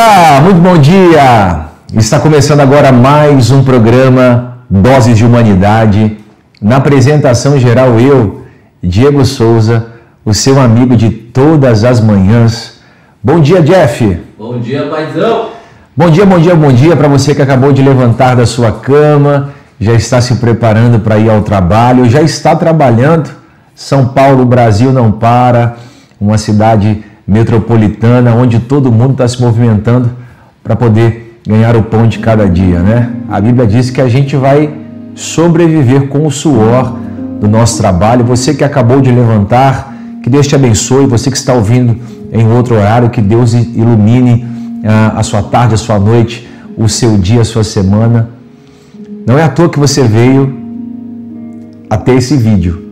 Olá, muito bom dia! Está começando agora mais um programa Doses de Humanidade. Na apresentação geral, eu, Diego Souza, o seu amigo de todas as manhãs. Bom dia, Jeff! Bom dia, paizão! Bom dia para você que acabou de levantar da sua cama, já está se preparando para ir ao trabalho, já está trabalhando. São Paulo, Brasil não para, uma cidade metropolitana onde todo mundo está se movimentando para poder ganhar o pão de cada dia, né? A Bíblia diz que a gente vai sobreviver com o suor do nosso trabalho. Você que acabou de levantar, que Deus te abençoe. Você que está ouvindo em outro horário, que Deus ilumine a sua tarde, a sua noite, o seu dia, a sua semana. Não é à toa que você veio até esse vídeo.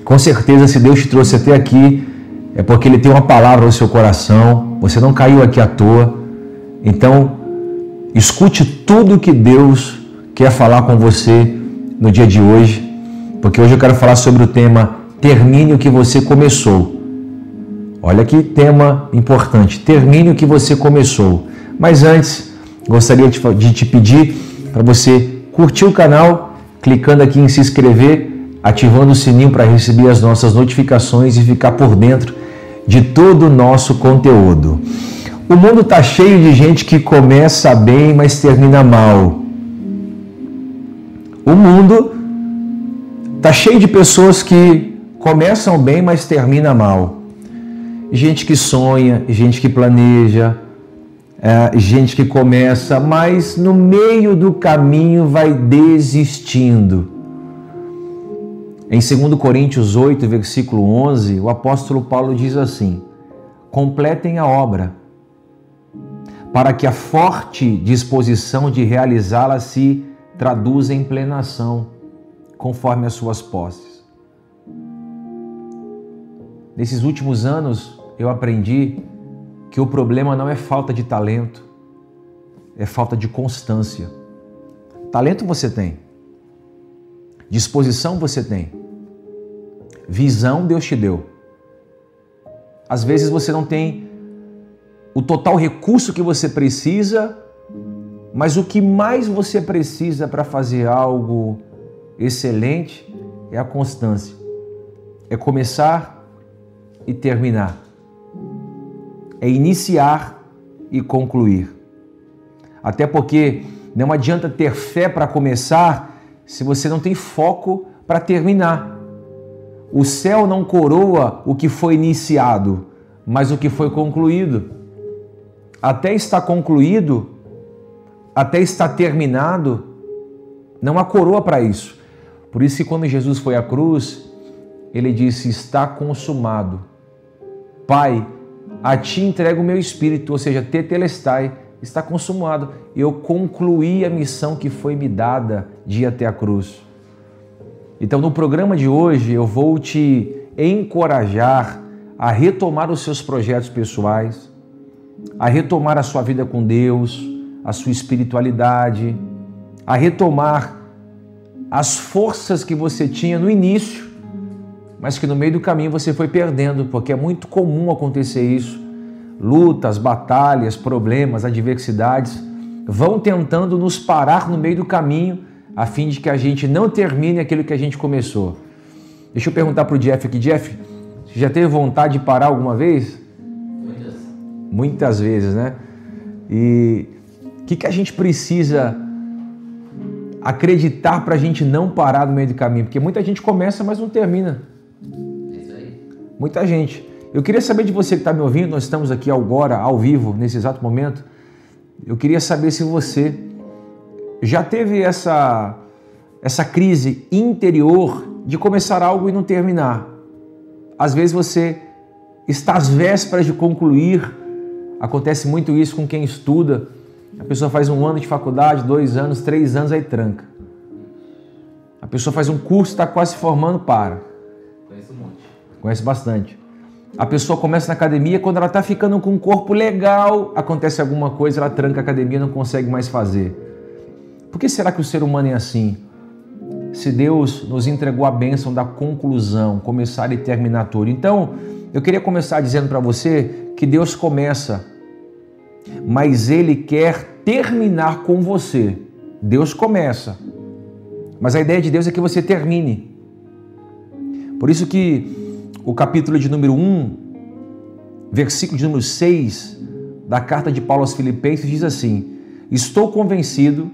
Com certeza, se Deus te trouxe até aqui, é porque Ele tem uma palavra no seu coração. Você não caiu aqui à toa. Então, escute tudo que Deus quer falar com você no dia de hoje, porque hoje eu quero falar sobre o tema Termine o que você começou. Olha que tema importante, termine o que você começou. Mas antes, gostaria de te pedir para você curtir o canal, clicando aqui em se inscrever, ativando o sininho para receber as nossas notificações e ficar por dentro de todo o nosso conteúdo. O mundo está cheio de gente que começa bem, mas termina mal. O mundo está cheio de pessoas que começam bem, mas terminam mal. Gente que sonha, gente que planeja, gente que começa, mas no meio do caminho vai desistindo. Em 2 Coríntios 8, versículo 11, o apóstolo Paulo diz assim: completem a obra, para que a forte disposição de realizá-la se traduza em plena ação, conforme as suas posses. Nesses últimos anos, eu aprendi que o problema não é falta de talento, é falta de constância. Talento você tem, disposição você tem, visão Deus te deu. Às vezes você não tem o total recurso que você precisa, mas o que mais você precisa para fazer algo excelente é a constância. É começar e terminar. É iniciar e concluir. Até porque não adianta ter fé para começar se você não tem foco para terminar. O céu não coroa o que foi iniciado, mas o que foi concluído. Até estar concluído, até estar terminado, não há coroa para isso. Por isso que quando Jesus foi à cruz, Ele disse: está consumado. Pai, a Ti entrego o meu espírito, ou seja, tetelestai, está consumado. Eu concluí a missão que foi me dada de ir até a cruz. Então, no programa de hoje, eu vou te encorajar a retomar os seus projetos pessoais, a retomar a sua vida com Deus, a sua espiritualidade, a retomar as forças que você tinha no início, mas que no meio do caminho você foi perdendo, porque é muito comum acontecer isso. Lutas, batalhas, problemas, adversidades vão tentando nos parar no meio do caminho, a fim de que a gente não termine aquilo que a gente começou. Deixa eu perguntar para o Jeff aqui. Jeff, você já teve vontade de parar alguma vez? Muitas vezes, né? E o que a gente precisa acreditar para a gente não parar no meio do caminho? Porque muita gente começa, mas não termina. É isso aí. Muita gente. Eu queria saber de você que está me ouvindo, nós estamos aqui agora, ao vivo, nesse exato momento. Eu queria saber se você já teve essa crise interior de começar algo e não terminar. Às vezes você está às vésperas de concluir. Acontece muito isso com quem estuda. A pessoa faz 1 ano de faculdade, 2 anos, 3 anos, aí tranca. A pessoa faz um curso, está quase se formando, para. Conheço um monte. Conhece bastante. A pessoa começa na academia, quando ela está ficando com um corpo legal, acontece alguma coisa, ela tranca a academia e não consegue mais fazer. Por que será que o ser humano é assim? Se Deus nos entregou a bênção da conclusão, começar e terminar tudo. Então, eu queria começar dizendo para você que Deus começa mas Ele quer terminar com você. Deus começa, mas a ideia de Deus é que você termine. Por isso que o capítulo de número 1, versículo de número 6 da carta de Paulo aos Filipenses diz assim: estou convencido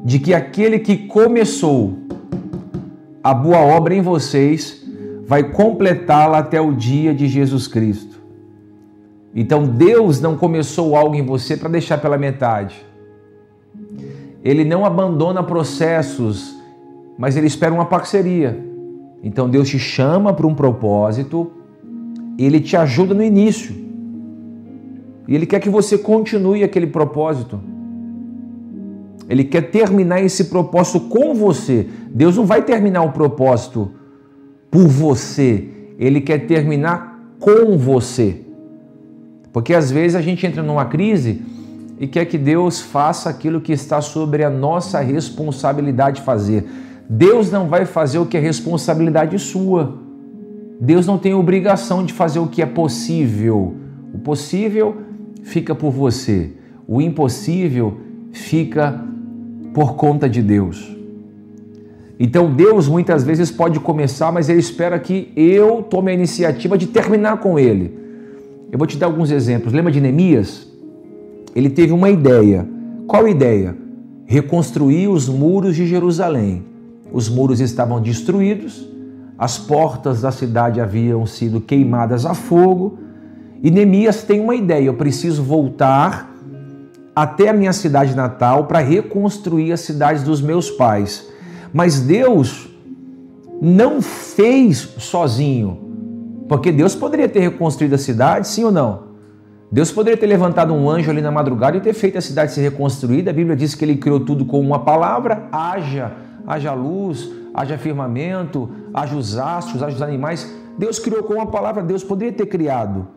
de que aquele que começou a boa obra em vocês vai completá-la até o dia de Jesus Cristo. Então Deus não começou algo em você para deixar pela metade. Ele não abandona processos, mas Ele espera uma parceria. Então Deus te chama para um propósito, Ele te ajuda no início. E Ele quer que você continue aquele propósito. Ele quer terminar esse propósito com você. Deus não vai terminar o propósito por você. Ele quer terminar com você. Porque às vezes a gente entra numa crise e quer que Deus faça aquilo que está sobre a nossa responsabilidade fazer. Deus não vai fazer o que é responsabilidade sua. Deus não tem obrigação de fazer o que é possível. O possível fica por você. O impossível fica por conta de Deus. Então Deus muitas vezes pode começar, mas Ele espera que eu tome a iniciativa de terminar com Ele. Eu vou te dar alguns exemplos. Lembra de Neemias? Ele teve uma ideia. Qual ideia? Reconstruir os muros de Jerusalém. Os muros estavam destruídos, as portas da cidade haviam sido queimadas a fogo, e Neemias tem uma ideia: eu preciso voltar até a minha cidade natal para reconstruir as cidades dos meus pais. Mas Deus não fez sozinho, porque Deus poderia ter reconstruído a cidade, sim ou não? Deus poderia ter levantado um anjo ali na madrugada e ter feito a cidade ser reconstruída. A Bíblia diz que Ele criou tudo com uma palavra: haja luz, haja firmamento, haja os astros, haja os animais. Deus criou com uma palavra. Deus poderia ter criado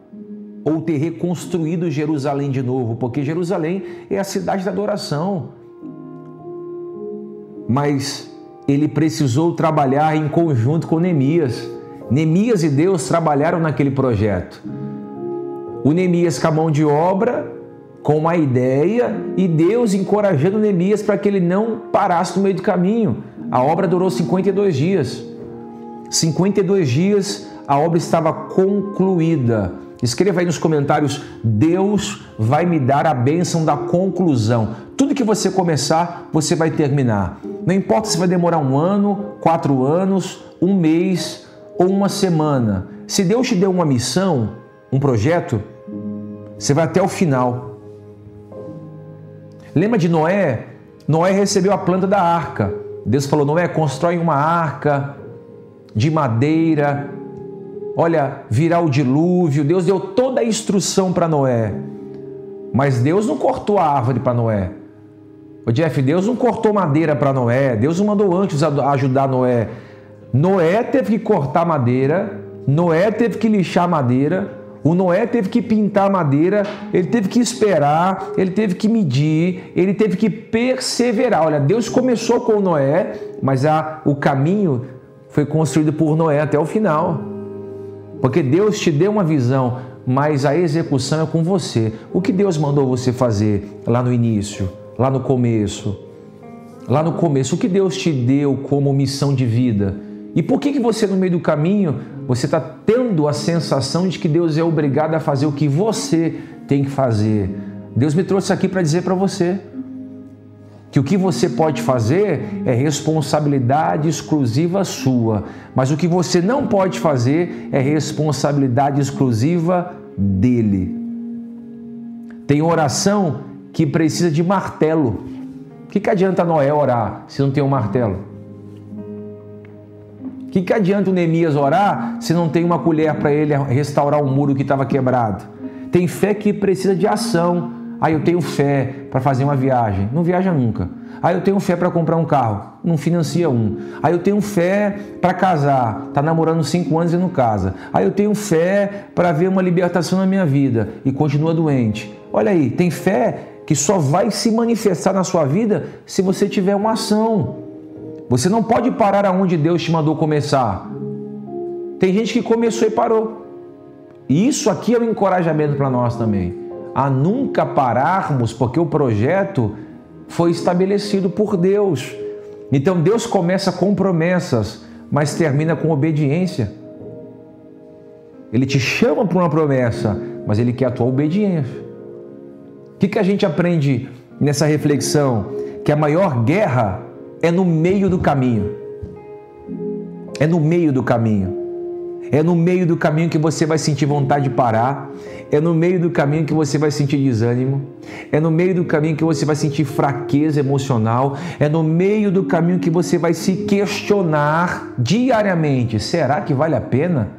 ou ter reconstruído Jerusalém de novo, porque Jerusalém é a cidade da adoração. Mas Ele precisou trabalhar em conjunto com Neemias. Neemias e Deus trabalharam naquele projeto. O Neemias com a mão de obra, com uma ideia, e Deus encorajando Neemias para que ele não parasse no meio do caminho. A obra durou 52 dias. 52 dias a obra estava concluída. Escreva aí nos comentários: Deus vai me dar a bênção da conclusão. Tudo que você começar, você vai terminar. Não importa se vai demorar 1 ano, 4 anos, 1 mês ou 1 semana. Se Deus te deu uma missão, um projeto, você vai até o final. Lembra de Noé? Noé recebeu a planta da arca. Deus falou: Noé, constrói uma arca de madeira. Olha, virá o dilúvio. Deus deu toda a instrução para Noé. Mas Deus não cortou a árvore para Noé. Ô Jeff, Deus não cortou madeira para Noé. Deus não mandou anjos ajudar Noé. Noé teve que cortar madeira. Noé teve que lixar madeira. O Noé teve que pintar madeira, ele teve que esperar, ele teve que medir, ele teve que perseverar. Olha, Deus começou com Noé, mas o caminho foi construído por Noé até o final. Porque Deus te deu uma visão, mas a execução é com você. O que Deus mandou você fazer lá no início, lá no começo? Lá no começo, o que Deus te deu como missão de vida? E por que você, no meio do caminho, você está tendo a sensação de que Deus é obrigado a fazer o que você tem que fazer? Deus me trouxe aqui para dizer para você que o que você pode fazer é responsabilidade exclusiva sua, mas o que você não pode fazer é responsabilidade exclusiva dele. Tem oração que precisa de martelo. O que adianta Noé orar se não tem um martelo? O que adianta o Neemias orar se não tem uma colher para ele restaurar um muro que estava quebrado? Tem fé que precisa de ação. Eu tenho fé para fazer uma viagem. Não viaja nunca. Eu tenho fé para comprar um carro. Não financia um. Eu tenho fé para casar. Está namorando 5 anos e não casa. Eu tenho fé para ver uma libertação na minha vida e continua doente. Olha aí, tem fé que só vai se manifestar na sua vida se você tiver uma ação. Você não pode parar aonde Deus te mandou começar. Tem gente que começou e parou. E isso aqui é um encorajamento para nós também. a nunca pararmos, porque o projeto foi estabelecido por Deus. Então Deus começa com promessas, mas termina com obediência. Ele te chama para uma promessa, mas Ele quer a tua obediência. O que a gente aprende nessa reflexão? Que a maior guerra é no meio do caminho. É no meio do caminho. É no meio do caminho que você vai sentir vontade de parar. É no meio do caminho que você vai sentir desânimo. É no meio do caminho que você vai sentir fraqueza emocional. É no meio do caminho que você vai se questionar diariamente. Será que vale a pena?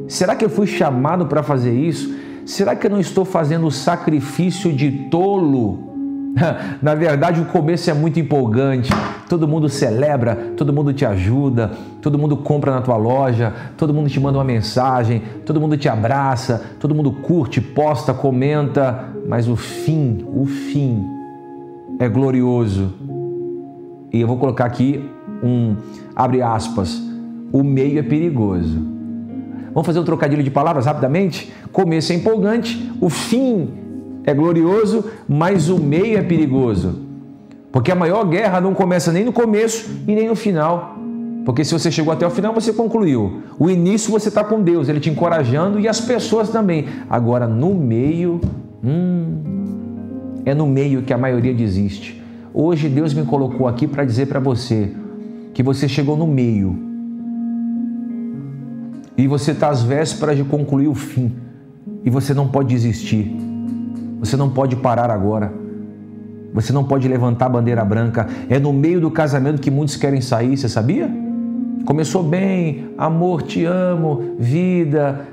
Será que eu fui chamado para fazer isso? Será que eu não estou fazendo o sacrifício de tolo? Na verdade, o começo é muito empolgante. Todo mundo celebra, todo mundo te ajuda, todo mundo compra na tua loja, todo mundo te manda uma mensagem, todo mundo te abraça, todo mundo curte, posta, comenta. Mas o fim é glorioso. E eu vou colocar aqui abre aspas, o meio é perigoso. Vamos fazer um trocadilho de palavras rapidamente? Começo é empolgante, o fim é glorioso, mas o meio é perigoso. Porque a maior guerra não começa nem no começo e nem no final. Porque se você chegou até o final, você concluiu. O início você está com Deus, Ele te encorajando e as pessoas também. Agora, no meio, é no meio que a maioria desiste. Hoje Deus me colocou aqui para dizer para você que você chegou no meio. E você está às vésperas de concluir o fim. E você não pode desistir. Você não pode parar agora. Você não pode levantar a bandeira branca. É no meio do casamento que muitos querem sair, você sabia? Começou bem, amor, te amo, vida,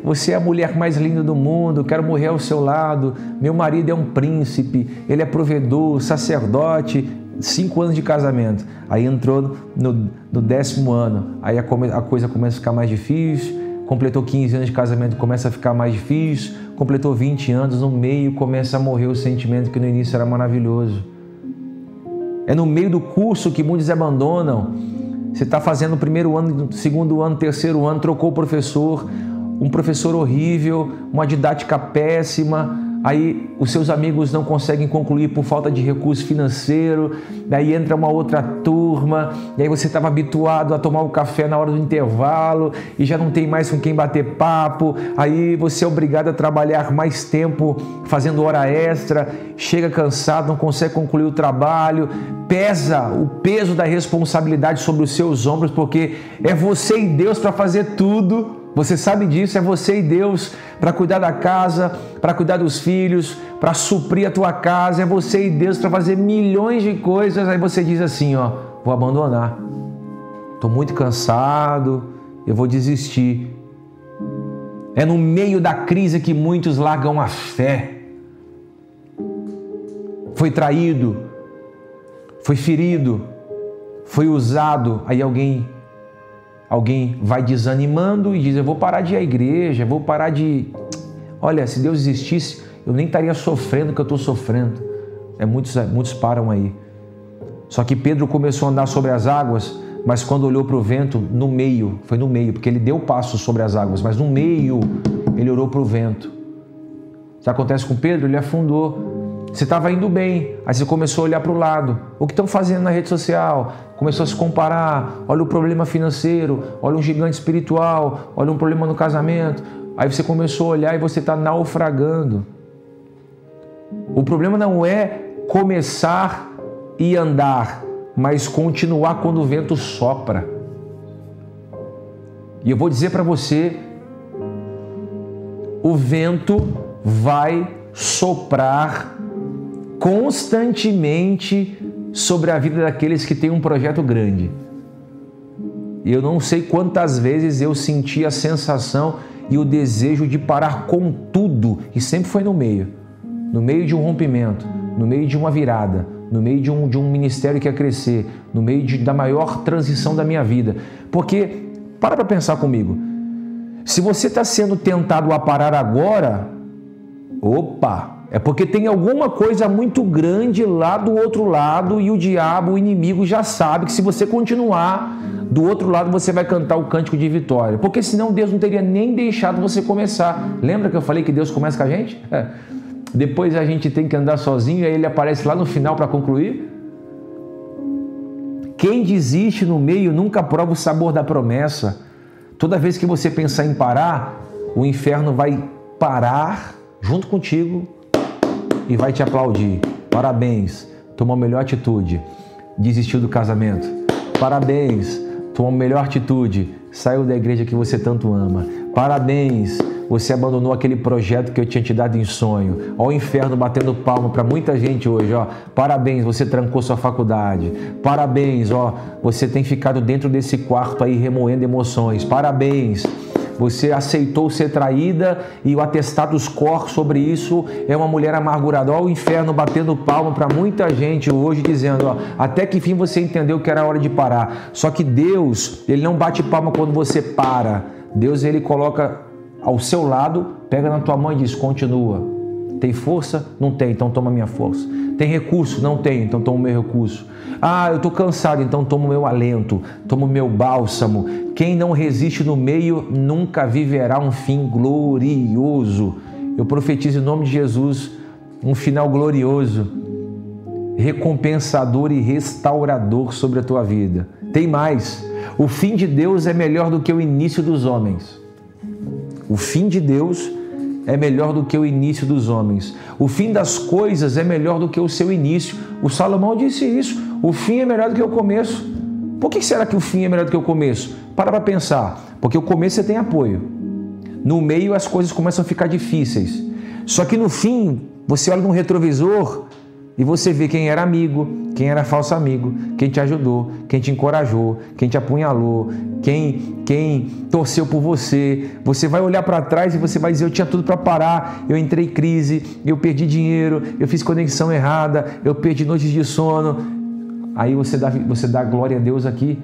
você é a mulher mais linda do mundo, quero morrer ao seu lado, meu marido é um príncipe, ele é provedor, sacerdote, 5 anos de casamento. Aí entrou no 10º ano, aí a coisa começa a ficar mais difícil, completou 15 anos de casamento, começa a ficar mais difícil, completou 20 anos, no meio começa a morrer o sentimento que no início era maravilhoso. É no meio do curso que muitos abandonam. Você está fazendo o 1º ano, 2º ano, 3º ano, trocou o professor, um professor horrível, uma didática péssima, aí os seus amigos não conseguem concluir por falta de recurso financeiro, daí entra uma outra turma, e aí você estava habituado a tomar o café na hora do intervalo e já não tem mais com quem bater papo, aí você é obrigado a trabalhar mais tempo fazendo hora extra, chega cansado, não consegue concluir o trabalho, pesa o peso da responsabilidade sobre os seus ombros, porque é você e Deus para fazer tudo. Você sabe disso, é você e Deus para cuidar da casa, para cuidar dos filhos, para suprir a tua casa, é você e Deus para fazer milhões de coisas. Aí você diz assim, vou abandonar, estou muito cansado, eu vou desistir. É no meio da crise que muitos largam a fé. Foi traído, foi ferido, foi usado, aí alguém vai desanimando e diz, eu vou parar de ir à igreja, vou parar de... Olha, se Deus existisse, eu nem estaria sofrendo o que eu estou sofrendo. Muitos param aí. Só que Pedro começou a andar sobre as águas, mas quando olhou para o vento, foi no meio, porque ele deu passo sobre as águas, mas no meio ele orou para o vento. O que acontece com Pedro? Ele afundou. Você estava indo bem, aí você começou a olhar para o lado. O que estão fazendo na rede social? Começou a se comparar. Olha o problema financeiro, olha um gigante espiritual, olha um problema no casamento. Aí você começou a olhar e você está naufragando. O problema não é começar e andar, mas continuar quando o vento sopra. E eu vou dizer para você, o vento vai soprar constantemente sobre a vida daqueles que têm um projeto grande. E eu não sei quantas vezes eu senti a sensação e o desejo de parar com tudo, e sempre foi no meio de um rompimento, no meio de uma virada, no meio de um ministério que ia crescer, no meio da maior transição da minha vida. Porque, para pensar comigo, se você está sendo tentado a parar agora, opa, É porque tem alguma coisa muito grande lá do outro lado e o diabo, o inimigo, já sabe que se você continuar do outro lado, você vai cantar o cântico de vitória. Porque senão Deus não teria nem deixado você começar. Lembra que eu falei que Deus começa com a gente? Depois a gente tem que andar sozinho e aí ele aparece lá no final para concluir. Quem desiste no meio nunca prova o sabor da promessa. Toda vez que você pensar em parar, o inferno vai parar junto contigo e vai te aplaudir. Parabéns, tomou a melhor atitude, desistiu do casamento. Parabéns, tomou a melhor atitude, saiu da igreja que você tanto ama. Parabéns, você abandonou aquele projeto que eu tinha te dado em sonho. Ó, o inferno batendo palma para muita gente hoje, ó. Parabéns, você trancou sua faculdade. Parabéns, ó, você tem ficado dentro desse quarto aí remoendo emoções. Parabéns, você aceitou ser traída e o atestado dos corpos sobre isso é uma mulher amargurada. Ó, o inferno batendo palma para muita gente hoje, dizendo, ó, até que enfim você entendeu que era hora de parar. Só que Deus, ele não bate palma quando você para. Deus, ele coloca ao seu lado, pega na tua mão e diz, continua. Tem força? Não tem, então toma minha força. Tem recurso? Não tem, então toma o meu recurso. Ah, eu estou cansado, então toma o meu alento, toma o meu bálsamo. Quem não resiste no meio nunca viverá um fim glorioso. Eu profetizo em nome de Jesus um final glorioso, recompensador e restaurador sobre a tua vida. Tem mais, o fim de Deus é melhor do que o início dos homens. O fim de Deus é melhor do que o início dos homens. O fim das coisas é melhor do que o seu início. O Salomão disse isso. O fim é melhor do que o começo. Por que será que o fim é melhor do que o começo? Para pensar. Porque o começo você tem apoio. No meio as coisas começam a ficar difíceis. Só que no fim, você olha no retrovisor e você vê quem era amigo, quem era falso amigo, quem te ajudou, quem te encorajou, quem te apunhalou, quem torceu por você. Você vai olhar para trás e você vai dizer, eu tinha tudo para parar, eu entrei em crise, eu perdi dinheiro, eu fiz conexão errada, eu perdi noites de sono. Aí você dá glória a Deus aqui,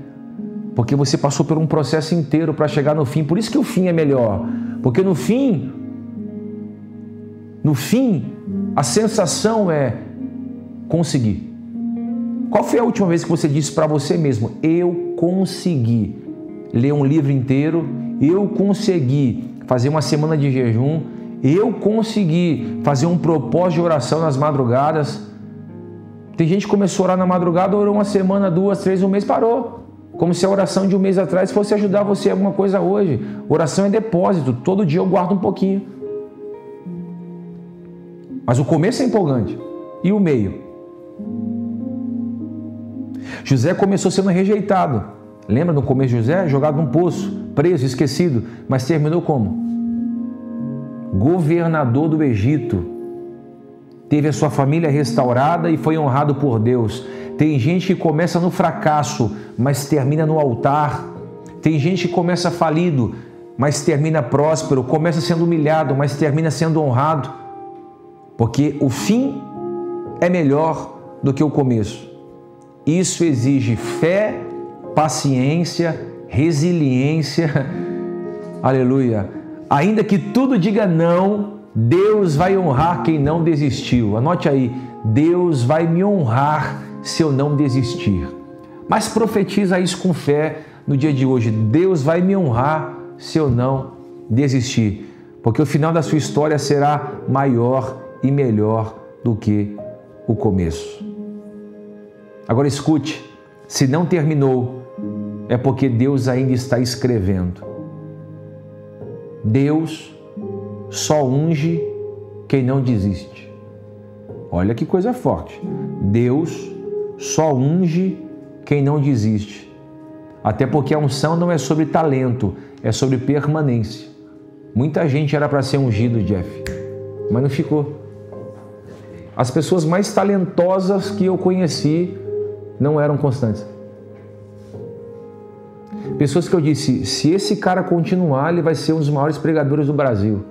porque você passou por um processo inteiro para chegar no fim. Por isso que o fim é melhor, porque no fim, a sensação é conseguir. Qual foi a última vez que você disse para você mesmo, eu consegui ler um livro inteiro, eu consegui fazer uma semana de jejum, eu consegui fazer um propósito de oração nas madrugadas? Tem gente que começou a orar na madrugada, orou uma semana, 2, 3, um mês, parou. Como se a oração de um mês atrás fosse ajudar você em alguma coisa hoje. Oração é depósito, todo dia eu guardo um pouquinho. Mas o começo é empolgante. E o meio? José começou sendo rejeitado. Lembra no começo de José? Jogado num poço, preso, esquecido. Mas terminou como? Governador do Egito. Teve a sua família restaurada e foi honrado por Deus. Tem gente que começa no fracasso, mas termina no altar. Tem gente que começa falido, mas termina próspero. Começa sendo humilhado, mas termina sendo honrado. Porque o fim é melhor do que o começo. Isso exige fé, paciência, resiliência. Aleluia. Ainda que tudo diga não, Deus vai honrar quem não desistiu. Anote aí, Deus vai me honrar se eu não desistir. Mas profetiza isso com fé no dia de hoje. Deus vai me honrar se eu não desistir. Porque o final da sua história será maior e melhor do que o começo. Agora escute, se não terminou, é porque Deus ainda está escrevendo. Deus só unge quem não desiste. Olha que coisa forte. Deus só unge quem não desiste. Até porque a unção não é sobre talento, é sobre permanência. Muita gente era para ser ungido, Jeff, mas não ficou. As pessoas mais talentosas que eu conheci não eram constantes. Pessoas que eu disse, se esse cara continuar, ele vai ser um dos maiores pregadores do Brasil.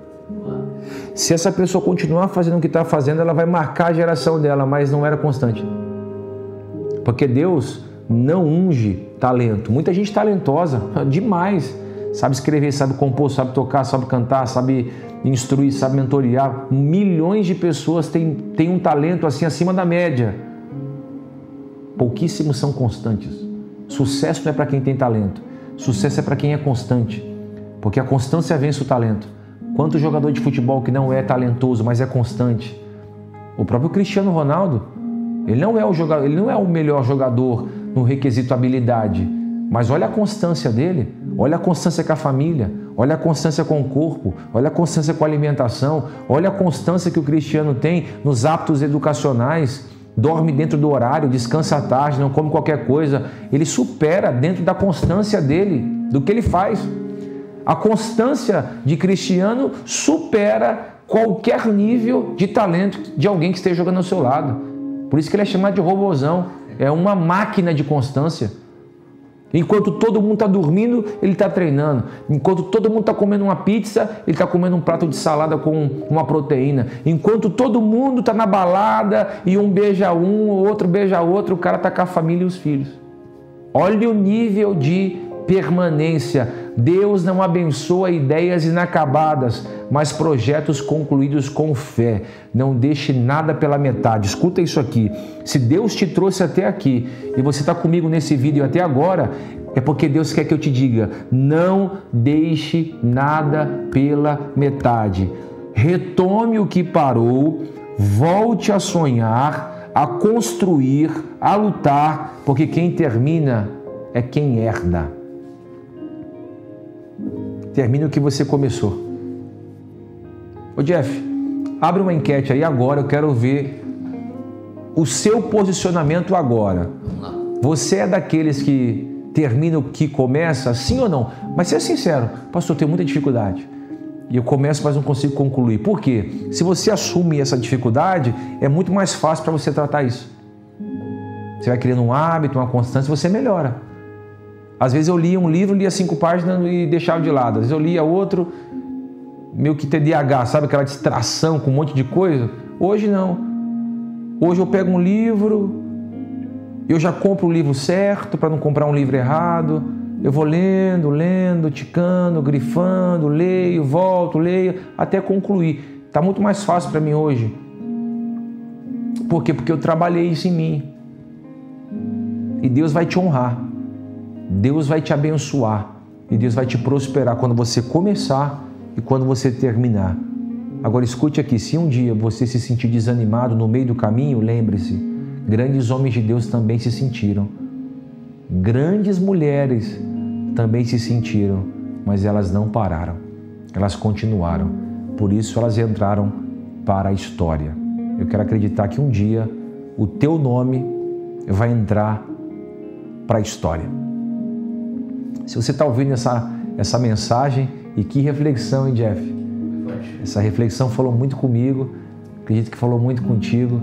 Se essa pessoa continuar fazendo o que está fazendo, ela vai marcar a geração dela, mas não era constante. Porque Deus não unge talento. Muita gente talentosa, demais. sabe escrever, sabe compor, sabe tocar, sabe cantar, sabe instruir, sabe mentorear. Milhões de pessoas têm um talento assim acima da média. Pouquíssimos são constantes. Sucesso não é para quem tem talento. Sucesso é para quem é constante. Porque a constância vence o talento. Quanto jogador de futebol que não é talentoso, mas é constante? O próprio Cristiano Ronaldo, ele não é o melhor jogador no requisito habilidade, mas olha a constância dele, olha a constância com a família, olha a constância com o corpo, olha a constância com a alimentação, olha a constância que o Cristiano tem nos hábitos educacionais, dorme dentro do horário, descansa à tarde, não come qualquer coisa, ele supera dentro da constância dele, do que ele faz. A constância de Cristiano supera qualquer nível de talento de alguém que esteja jogando ao seu lado. Por isso que ele é chamado de robozão. É uma máquina de constância. Enquanto todo mundo está dormindo, ele está treinando. Enquanto todo mundo está comendo uma pizza, ele está comendo um prato de salada com uma proteína. Enquanto todo mundo está na balada e um beija um, o outro beija outro, o cara está com a família e os filhos. Olha o nível de permanência. Deus não abençoa ideias inacabadas, mas projetos concluídos com fé. Não deixe nada pela metade. Escuta isso aqui. Se Deus te trouxe até aqui e você está comigo nesse vídeo até agora, é porque Deus quer que eu te diga: não deixe nada pela metade. Retome o que parou, volte a sonhar, a construir, a lutar, porque quem termina é quem herda. Termine o que você começou. Ô Jeff, abre uma enquete aí agora, eu quero ver o seu posicionamento agora. Você é daqueles que termina o que começa, sim ou não? Mas seja sincero, pastor, eu tenho muita dificuldade. E eu começo, mas não consigo concluir. Por quê? Se você assume essa dificuldade, é muito mais fácil para você tratar isso. Você vai criando um hábito, uma constância, você melhora. Às vezes eu lia um livro, lia 5 páginas e deixava de lado. Às vezes eu lia outro, meio que TDAH, sabe? Aquela distração com um monte de coisa. Hoje não. Hoje eu pego um livro, eu já compro o livro certo para não comprar um livro errado. Eu vou lendo, ticando, grifando, leio, volto, leio, até concluir. Está muito mais fácil para mim hoje. Por quê? Porque eu trabalhei isso em mim. E Deus vai te honrar. Deus vai te abençoar e Deus vai te prosperar quando você começar e quando você terminar. Agora escute aqui, se um dia você se sentir desanimado no meio do caminho, lembre-se, grandes homens de Deus também se sentiram. Grandes mulheres também se sentiram, mas elas não pararam, elas continuaram. Por isso elas entraram para a história. Eu quero acreditar que um dia o teu nome vai entrar para a história. Se você está ouvindo essa mensagem, e que reflexão, hein, Jeff? Essa reflexão falou muito comigo, acredito que falou muito contigo.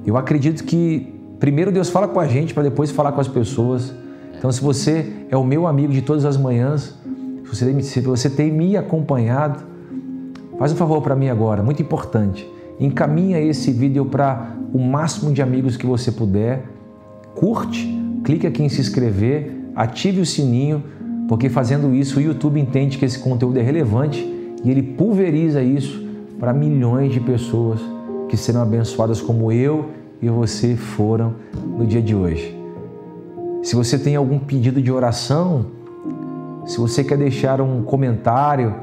Eu acredito que primeiro Deus fala com a gente para depois falar com as pessoas. Então, se você é o meu amigo de todas as manhãs, se você tem me acompanhado, faz um favor para mim agora, muito importante. Encaminha esse vídeo para o máximo de amigos que você puder. Curte, clique aqui em se inscrever, ative o sininho, porque fazendo isso o YouTube entende que esse conteúdo é relevante e ele pulveriza isso para milhões de pessoas que serão abençoadas como eu e você foram no dia de hoje. Se você tem algum pedido de oração, se você quer deixar um comentário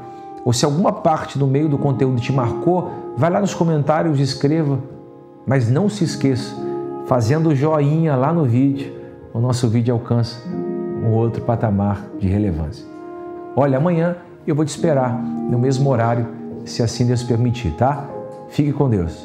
ou se alguma parte do meio do conteúdo te marcou, vai lá nos comentários e escreva. Mas não se esqueça, fazendo o joinha lá no vídeo, o nosso vídeo alcança um outro patamar de relevância. Olha, amanhã eu vou te esperar no mesmo horário, se assim Deus permitir, tá? Fique com Deus.